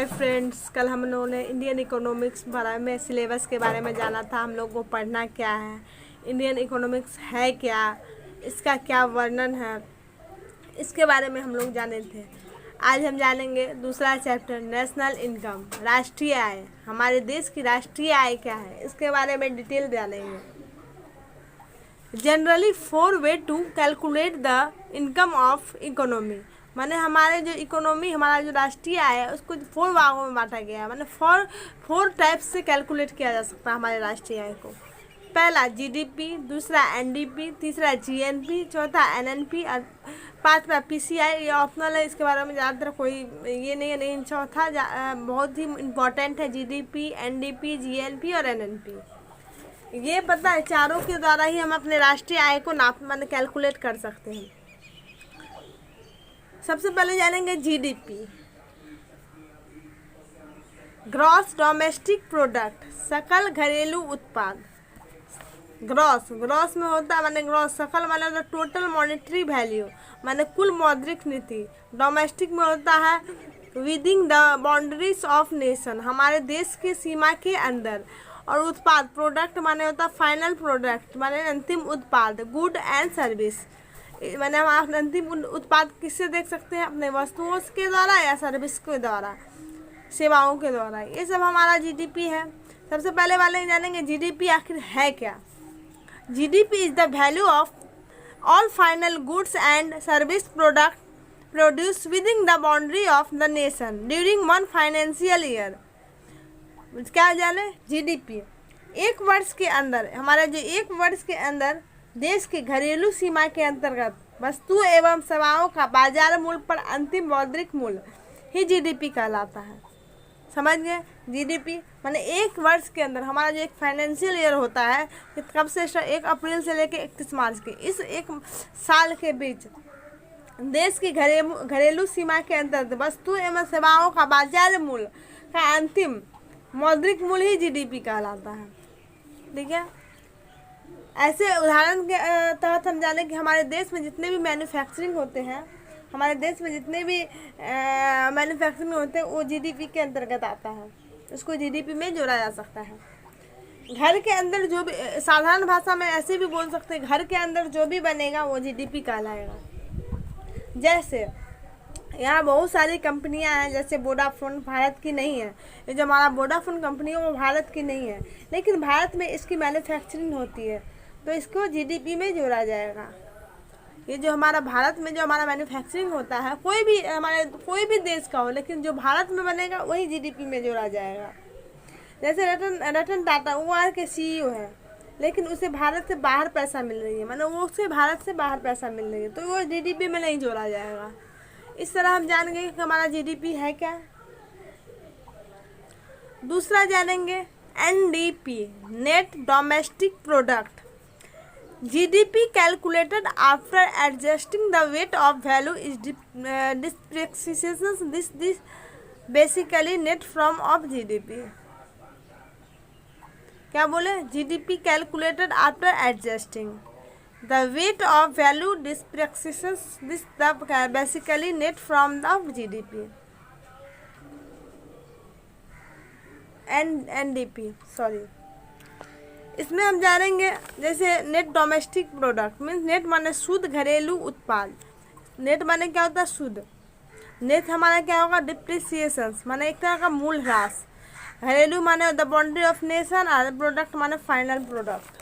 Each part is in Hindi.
हाय फ्रेंड्स, कल हम लोगों ने इंडियन इकोनॉमिक्स बारे में सिलेबस के बारे में जाना था। हम लोग को पढ़ना क्या है, इंडियन इकोनॉमिक्स है क्या, इसका क्या वर्णन है, इसके बारे में हम लोग जाने थे। आज हम जानेंगे दूसरा चैप्टर, नेशनल इनकम, राष्ट्रीय आय। हमारे देश की राष्ट्रीय आय क्या है, इसके बारे में डिटेल जानेंगे। Generally 4 way to calculate the income of economy, माने हमारे जो इकोनॉमी, हमारा जो राष्ट्रीय आय है उसको 4 भागों में बांटा गया है। माने 4 टाइप्स से कैलकुलेट किया जा सकता है हमारे राष्ट्रीय आय को। पहला जीडीपी, दूसरा एनडीपी, तीसरा जीएनपी, चौथा एनएनपी और पांचवा पीसीआई। ये ऑप्शनल है, इसके बारे में ज़्यादातर कोई ये नहीं है, लेकिन चौथा बहुत ही इम्पोर्टेंट है। जीडीपी, एनडीपी, जीएनपी और एनएनपी, ये पता है चारों के द्वारा ही हम अपने राष्ट्रीय आय को माने कैलकुलेट कर सकते हैं। सबसे पहले जानेंगे जीडीपी, ग्रॉस डोमेस्टिक प्रोडक्ट, सकल घरेलू उत्पाद। ग्रॉस में होता है, माने ग्रॉस, सकल माने होता है टोटल मॉनेटरी वैल्यू, माने कुल मौद्रिक नीति। डोमेस्टिक में होता है within the boundaries of nation, हमारे देश के सीमा के अंदर। और उत्पाद, प्रोडक्ट माने होता है फाइनल प्रोडक्ट, माने अंतिम उत्पाद। गुड एंड सर्विस, माने हम आप अंतिम उत्पाद किससे देख सकते हैं, अपने वस्तुओं के द्वारा या सर्विस के द्वारा, सेवाओं के द्वारा। ये सब हमारा जीडीपी है। सबसे पहले वाले जानेंगे जीडीपी आखिर है क्या। GDP is the value of all final goods and service product produce within the boundary of the nation during one financial year. क्या जाने, जीडीपी एक वर्ष के अंदर, हमारा जो एक वर्ष के अंदर देश के घरेलू सीमा के अंतर्गत वस्तु एवं सेवाओं का बाजार मूल्य पर अंतिम मौद्रिक मूल्य ही जीडीपी कहलाता है। समझ गए, जीडीपी माने एक वर्ष के अंदर हमारा जो एक फाइनेंशियल ईयर होता है, कब से 1 अप्रैल से लेकर 31 मार्च के, इस एक साल के बीच देश की घरेलू सीमा के अंतर्गत वस्तु एवं सेवाओं का बाजार मूल्य का अंतिम मौद्रिक मूल्य ही जीडीपी कहलाता है। ठीक है, ऐसे उदाहरण के तहत हम जाने कि हमारे देश में जितने भी मैन्युफैक्चरिंग होते हैं, हमारे देश में जितने भी मैन्युफैक्चरिंग होते हैं वो जीडीपी के अंतर्गत आता है, उसको जीडीपी में जोड़ा जा सकता है। घर के अंदर जो भी, साधारण भाषा में ऐसे भी बोल सकते हैं, घर के अंदर जो भी बनेगा वो जीडीपी कहलाएगा। जैसे यहाँ बहुत सारी कंपनियां हैं, जैसे वोडाफोन भारत की नहीं है, ये जो हमारा वोडाफोन कंपनी है वो भारत की नहीं है, लेकिन भारत में इसकी मैन्युफैक्चरिंग होती है, तो इसको जीडीपी में जोड़ा जाएगा। ये जो हमारा भारत में जो हमारा मैन्युफैक्चरिंग होता है, कोई भी देश का हो, लेकिन जो भारत में बनेगा वही जीडीपी में जोड़ा जाएगा। जैसे रतन टाटा, वो आज के सीईओ है, लेकिन उसे भारत से बाहर पैसा मिल रही है, मतलब वो उसे भारत से बाहर पैसा मिल रही है, तो वो जीडीपी में नहीं जोड़ा जाएगा। इस तरह हम जान गए कि हमारा जीडीपी है क्या। दूसरा जानेंगे NDP, net domestic product. GDP calculated after adjusting the weight of value is depreciation, this basically net from of GDP. क्या बोले, GDP calculated after adjusting the weight of value depreciations, this the basically net from the GDP and NDP sorry. इसमें हम जानेंगे जैसे net domestic product means, net माने शुद्ध घरेलू उत्पाद। नेट माने क्या होता है, शुद्ध। नेट हमारा क्या होगा, डिप्रिसिएशंस माने एक तरह का मूल ह्रास। घरेलू माने द बाउंड्री ऑफ नेशन, और प्रोडक्ट माने फाइनल प्रोडक्ट।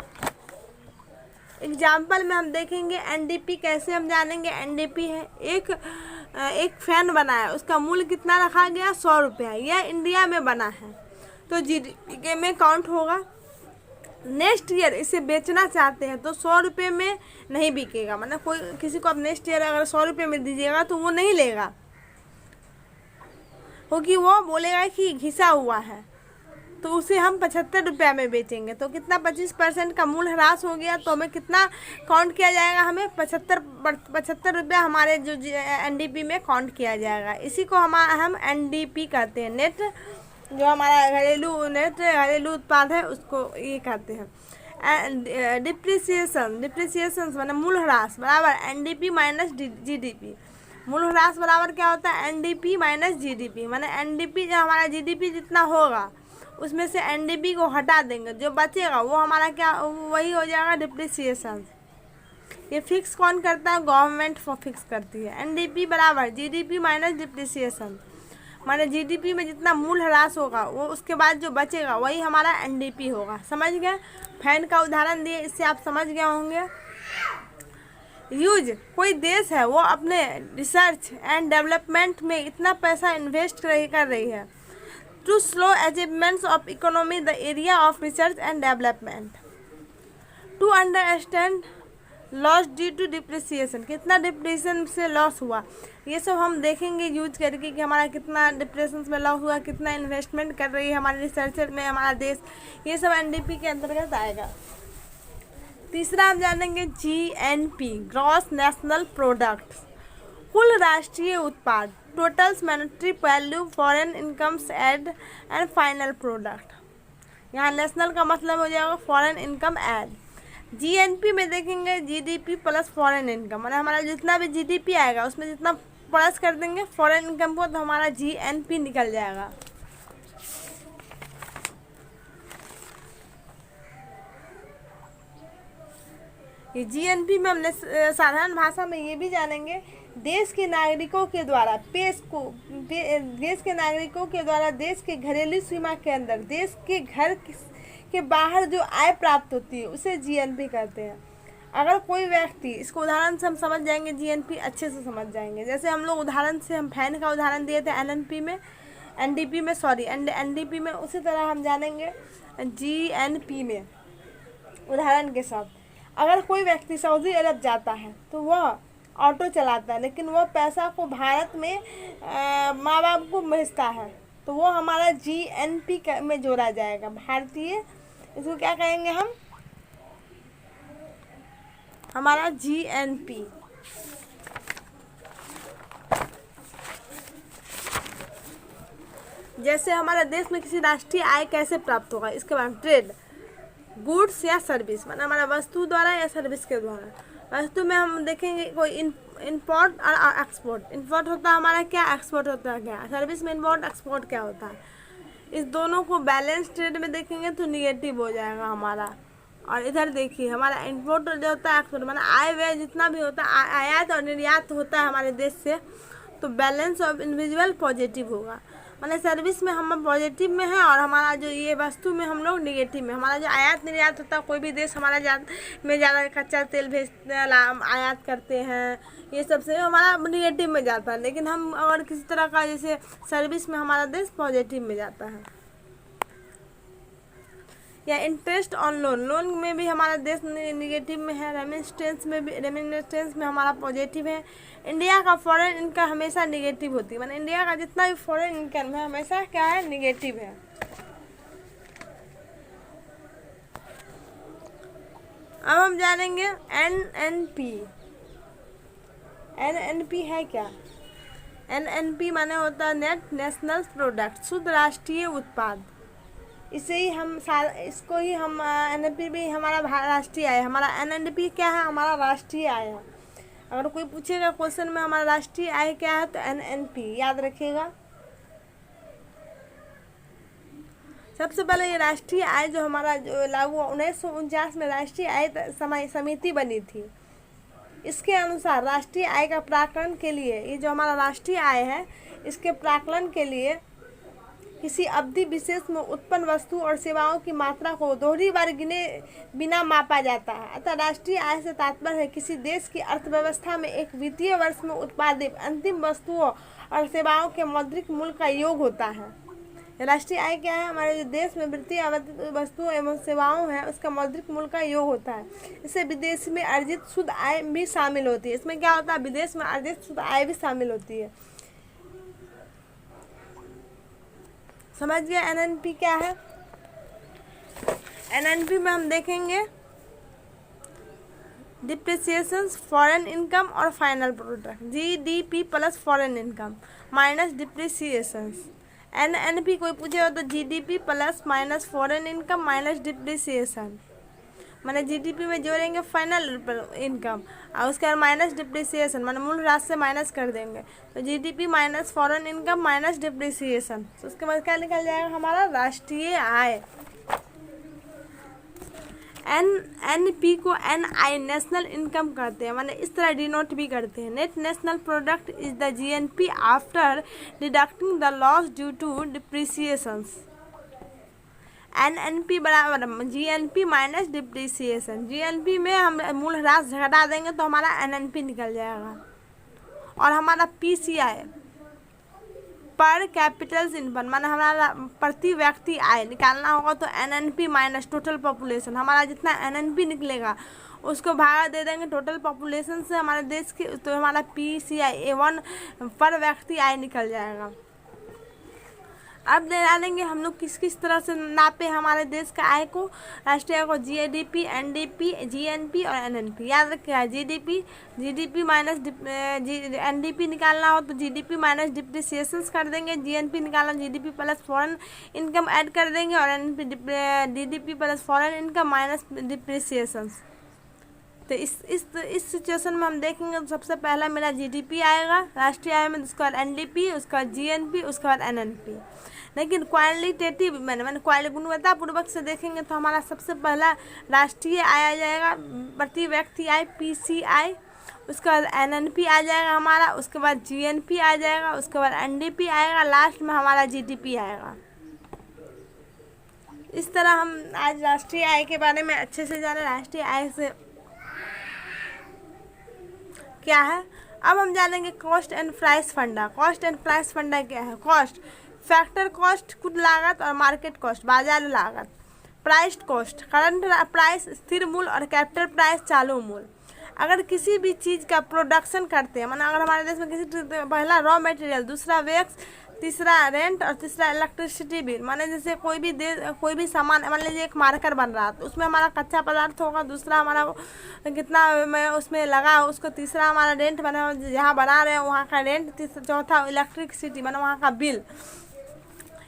एग्जाम्पल में हम देखेंगे एनडीपी कैसे हम जानेंगे। एनडीपी है एक फैन बना है, उसका मूल्य कितना रखा गया, 100 रुपया, यह इंडिया में बना है, तो जीडीपी में काउंट होगा। नेक्स्ट ईयर इसे बेचना चाहते हैं तो 100 रुपये में नहीं बिकेगा, मतलब कोई किसी को अब नेक्स्ट ईयर अगर 100 रुपये में दीजिएगा तो वो नहीं लेगा, क्योंकि वो बोलेगा कि घिसा हुआ है, तो उसे हम 75 रुपया में बेचेंगे, तो कितना 25% का मूल्य ह्रास हो गया, तो हमें कितना काउंट किया जाएगा, हमें 75 रुपया हमारे जो एनडीपी में काउंट किया जाएगा। इसी को हम एनडीपी कहते हैं। नेट जो हमारा घरेलू उत्पाद है उसको ये कहते हैं। डिप्रिसिएशन माने मूल्य ह्रास बराबर एनडीपी माइनस जीडीपी। मूल ह्रास बराबर क्या होता है, एनडीपी माइनस जीडीपी, माने एनडीपी जो हमारा जीडीपी जितना होगा उसमें से एनडीपी को हटा देंगे, जो बचेगा वो हमारा क्या, वही हो जाएगा डिप्रिसिएशन। ये फिक्स कौन करता है, गवर्नमेंट फिक्स करती है। एनडीपी बराबर जीडीपी माइनस डिप्रिसिएशन, माने जीडीपी में जितना मूल ह्रास होगा वो उसके बाद जो बचेगा वही हमारा एनडीपी होगा। समझ गए, फैन का उदाहरण दिए, इससे आप समझ गए होंगे। यूज, कोई देश है वो अपने रिसर्च एंड डेवलपमेंट में इतना पैसा इन्वेस्ट कर रही है to slow achievements of economy the area of research and development to understand loss due to depreciation, कितना डिप्रेशन से लॉस हुआ, ये सब हम देखेंगे यूज करके कि हमारा कितना डिप्रेशन में लॉस हुआ, कितना इन्वेस्टमेंट कर रही है हमारे रिसर्चर में हमारा देश, ये सब एनडीपी के अंतर्गत आएगा। तीसरा हम जानेंगे जीएनपी, ग्रॉस नेशनल प्रोडक्ट, कुल राष्ट्रीय उत्पाद, totals monetary value, foreign incomes add and final product. यहाँ नेशनल का मतलब हो जाएगा फॉरेन इनकम एड। जीएनपी में देखेंगे जीडीपी प्लस फॉरेन इनकम, मतलब हमारा जितना भी जीडीपी आएगा उसमें जितना प्लस कर देंगे फॉरेन इनकम को तो हमारा जीएनपी निकल जाएगा। ये जीएनपी में हमने साधारण भाषा में ये भी जानेंगे, देश के नागरिकों के द्वारा देश के नागरिकों के द्वारा देश के घरेलू सीमा के अंदर देश के घर के बाहर जो आय प्राप्त होती है उसे जीएनपी कहते हैं। अगर कोई व्यक्ति, इसको उदाहरण से हम समझ जाएंगे, जीएनपी अच्छे से समझ जाएंगे। जैसे हम लोग उदाहरण से हम फैन का उदाहरण दिए थे एनडीपी में, उसी तरह हम जानेंगे जीएनपी में उदाहरण के साथ। अगर कोई व्यक्ति सऊदी अरब जाता है तो वह ऑटो चलाता है, लेकिन वह पैसा को भारत में माँ बाप को भेजता है, तो वो हमारा जीएनपी में जोड़ा जाएगा, भारतीय, इसको क्या कहेंगे हम, हमारा जीएनपी। जैसे हमारे देश में किसी राष्ट्रीय आय कैसे प्राप्त होगा, इसके बाद ट्रेड, गुड्स या सर्विस, मतलब हमारा वस्तु द्वारा या सर्विस के द्वारा। वस्तु में हम देखेंगे कोई इम्पोर्ट और एक्सपोर्ट। इम्पोर्ट होता है हमारा क्या, एक्सपोर्ट होता है क्या, सर्विस में इम्पोर्ट एक्सपोर्ट क्या होता है। इस दोनों को बैलेंस ट्रेड में देखेंगे तो निगेटिव हो जाएगा हमारा। और इधर देखिए हमारा इम्पोर्ट जो होता है एक्सपोर्ट, मतलब आय व्यय जितना भी होता है, आयात और निर्यात होता है हमारे देश से, तो बैलेंस ऑफ इंडिविजुअल पॉजिटिव होगा। मतलब सर्विस में हम पॉजिटिव में है और हमारा जो ये वस्तु में हम लोग निगेटिव में। हमारा जो आयात निर्यात होता है, कोई भी देश हमारा ज़्यादा कच्चा तेल भेजते आयात करते हैं, ये सब से हमारा निगेटिव में जाता है। लेकिन हम और किसी तरह का जैसे सर्विस में हमारा देश पॉजिटिव में जाता है। या इंटरेस्ट ऑन लोन, लोन में भी हमारा देश निगेटिव में है। रेमिटेंस में हमारा पॉजिटिव है। इंडिया का फॉरेन इनकम हमेशा निगेटिव होती है, माने इंडिया का जितना भी फॉरेन इनकम है हमेशा क्या है, निगेटिव है। अब हम जानेंगे एनएनपी। एनएनपी है क्या, एनएनपी माने होता है नेट नेशनल प्रोडक्ट, शुद्ध राष्ट्रीय उत्पाद। इसे ही हम इसको ही हम एनएनपी भी हमारा राष्ट्रीय आय, हमारा एनएनपी क्या है, हमारा राष्ट्रीय आय है। अगर कोई पूछेगा क्वेश्चन में हमारा राष्ट्रीय आय क्या है तो एनएनपी याद रखिएगा। सबसे पहले ये राष्ट्रीय आय जो हमारा जो लागू 1949 में राष्ट्रीय आय समिति बनी थी, इसके अनुसार राष्ट्रीय आय का प्राकलन के लिए, ये जो हमारा राष्ट्रीय आय है इसके प्राकलन के लिए किसी अवधि विशेष में उत्पन्न वस्तु और सेवाओं की मात्रा को दोहरी बार गिने बिना मापा जाता है। अतः राष्ट्रीय आय से तात्पर्य है किसी देश की अर्थव्यवस्था में एक वित्तीय वर्ष में उत्पादित अंतिम वस्तुओं और सेवाओं के मौद्रिक मूल्य का योग होता है। राष्ट्रीय आय क्या है, हमारे जो देश में वित्तीय वस्तुओं एवं सेवाओं है उसका मौद्रिक मूल्य का योग होता है। इससे विदेश में अर्जित शुद्ध आय भी शामिल होती है। इसमें क्या होता है, विदेश में अर्जित शुद्ध आय भी शामिल होती है। समझ गया एनएनपी क्या है। एनएनपी में हम देखेंगे डिप्रिसिएशन, फॉरेन इनकम और final product. GDP plus foreign income minus depreciation. NNP कोई पूछेगा तो GDP plus minus foreign income minus depreciation. मैंने जीडीपी में जोड़ेंगे फाइनल इनकम और उसके बाद माइनस डिप्रिसिएशन, मैंने मूल राशि से माइनस कर देंगे, तो GDP minus foreign income minus depreciation, तो उसके बाद क्या निकल जाएगा हमारा राष्ट्रीय आय। एनपी को एनआई नेशनल इनकम करते हैं, माने इस तरह डिनोट भी करते हैं। Net national product is the GNP after deducting the loss due to depreciations. NNP बराबर जीएनपी माइनस डिप्रिसिएशन। जीएनपी में हम मूल ह्रास घटा देंगे तो हमारा एनएनपी निकल जाएगा। और हमारा पीसीआई पर कैपिटल इनकम, माने हमारा प्रति व्यक्ति आय निकालना होगा, तो एनएनपी माइनस टोटल पॉपुलेशन, हमारा जितना एनएनपी निकलेगा उसको भागा दे देंगे टोटल पॉपुलेशन से हमारे देश की, तो हमारा पीसीआई A1 पर व्यक्ति आय निकल जाएगा। अब जानेंगे हम लोग किस किस तरह से नापे हमारे देश का आय को, राष्ट्रीय आय को, जीडीपी, एनडीपी, जीएनपी और एनएनपी। याद रखिए जीडीपी माइनस एनडीपी निकालना हो तो जीडीपी माइनस डिप्रिसिएशंस कर देंगे, जीएनपी निकालना GDP plus foreign income add कर देंगे और NP GDP plus foreign income minus depreciations. तो इस सिचुएशन में हम देखेंगे तो सबसे पहला मेरा जीडीपी आएगा राष्ट्रीय आय में, उसके बाद एनडीपी, उसके बाद जीएनपी, उसके बाद एनएनपी। लेकिन क्वालिटेटिव मैंने गुणवत्तापूर्वक से देखेंगे तो हमारा सबसे पहला राष्ट्रीय आय आ जाएगा, प्रति व्यक्ति आय पीसीआई, उसके बाद एनएनपी आ जाएगा हमारा, उसके बाद जीएनपी आ जाएगा, उसके बाद एनडीपी आएगा, लास्ट में हमारा जीडीपी आएगा। इस तरह हम आज राष्ट्रीय आय के बारे में अच्छे से जाने। राष्ट्रीय आय से क्या है, अब हम जानेंगे कॉस्ट एंड प्राइस फंडा। कॉस्ट एंड प्राइस फंडा क्या है? कॉस्ट फैक्टर कॉस्ट खुद लागत और मार्केट कॉस्ट बाजार लागत। प्राइस कॉस्ट करंट प्राइस स्थिर मूल्य और कैपिटल प्राइस चालू मूल्य। अगर किसी भी चीज़ का प्रोडक्शन करते हैं, माना अगर हमारे देश में किसी पहला रॉ मटेरियल, दूसरा वैक्स, तीसरा रेंट और तीसरा इलेक्ट्रिसिटी बिल, माने जैसे कोई भी सामान, मान लीजिए एक मार्कर बन रहा है तो उसमें हमारा कच्चा पदार्थ होगा, दूसरा हमारा कितना में उसमें लगा उसको, तीसरा हमारा रेंट बना जहाँ बना रहे हैं वहाँ का रेंट, तीसरा चौथा इलेक्ट्रिसिटी माना वहाँ का बिल।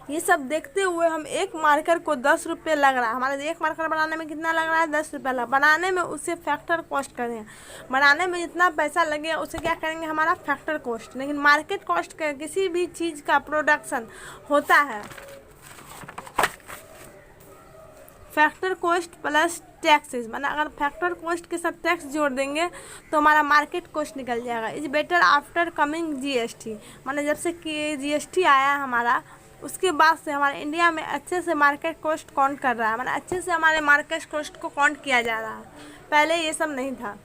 ये सब देखते हुए हम एक मार्कर को 10 रुपये लग रहा है, हमारे एक मार्कर बनाने में कितना लग रहा है? 10 रुपये लग, बनाने में उसे फैक्टर कॉस्ट करें, बनाने में जितना पैसा लगेगा उसे क्या करेंगे? हमारा फैक्टर कॉस्ट। लेकिन मार्केट कॉस्ट का किसी भी चीज़ का प्रोडक्शन होता है फैक्टर कॉस्ट प्लस टैक्सेस, माना अगर फैक्टर कॉस्ट के साथ टैक्स जोड़ देंगे तो हमारा मार्केट कॉस्ट निकल जाएगा। Is better after coming GST, माना जब से कि जीएसटी आया हमारा उसके बाद से हमारे इंडिया में अच्छे से मार्केट कॉस्ट काउंट कर रहा है, मतलब अच्छे से हमारे मार्केट कॉस्ट को काउंट किया जा रहा है, पहले ये सब नहीं था।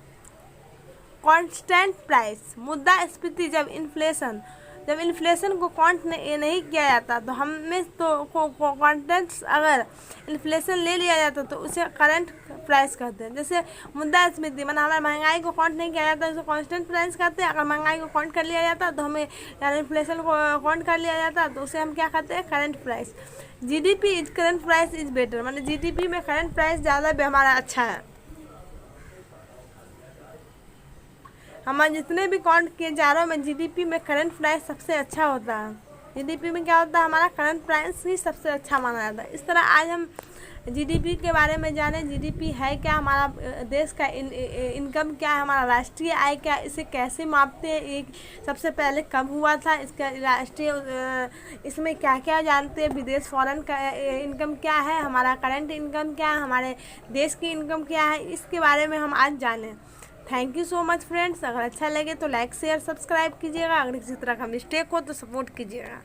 कांस्टेंट प्राइस, मुद्रास्फीति, जब इन्फ्लेशन को काउंट नहीं किया जाता तो हमें तो कांस्टेंट, अगर इन्फ्लेशन ले लिया जाता तो उसे करंट प्राइस कहते हैं। जैसे मुद्रास्फीति माना हमारे महंगाई को काउंट नहीं किया जाता उसे कांस्टेंट प्राइस कहते हैं, अगर महंगाई को काउंट कर लिया जाता तो हमें यानी इन्फ्लेशन को काउंट कर लिया जाता तो उसे हम क्या कहते हैं? Current price. GDP is current price is better, माने जीडीपी में करंट प्राइस ज़्यादा हमारा अच्छा है। हमारे जितने भी काउंट किए जा रहे हैं जीडीपी में करंट प्राइस सबसे अच्छा होता है। जीडीपी में क्या होता है? हमारा करंट प्राइस ही सबसे अच्छा माना जाता है। इस तरह आज हम जीडीपी के बारे में जाने, जीडीपी है क्या, हमारा देश का इनकम क्या है, हमारा राष्ट्रीय आय क्या, इसे कैसे मापते हैं, एक सबसे पहले कब हुआ था, इसका राष्ट्रीय इसमें क्या क्या जानते हैं, विदेश फॉरेन का इनकम क्या है, हमारा करंट इनकम क्या है, हमारे देश की इनकम क्या है, इसके बारे में हम आज जानें। Thank you so much friends. अगर अच्छा लगे तो लाइक शेयर सब्सक्राइब कीजिएगा, अगर किसी तरह का मिस्टेक हो तो सपोर्ट कीजिएगा।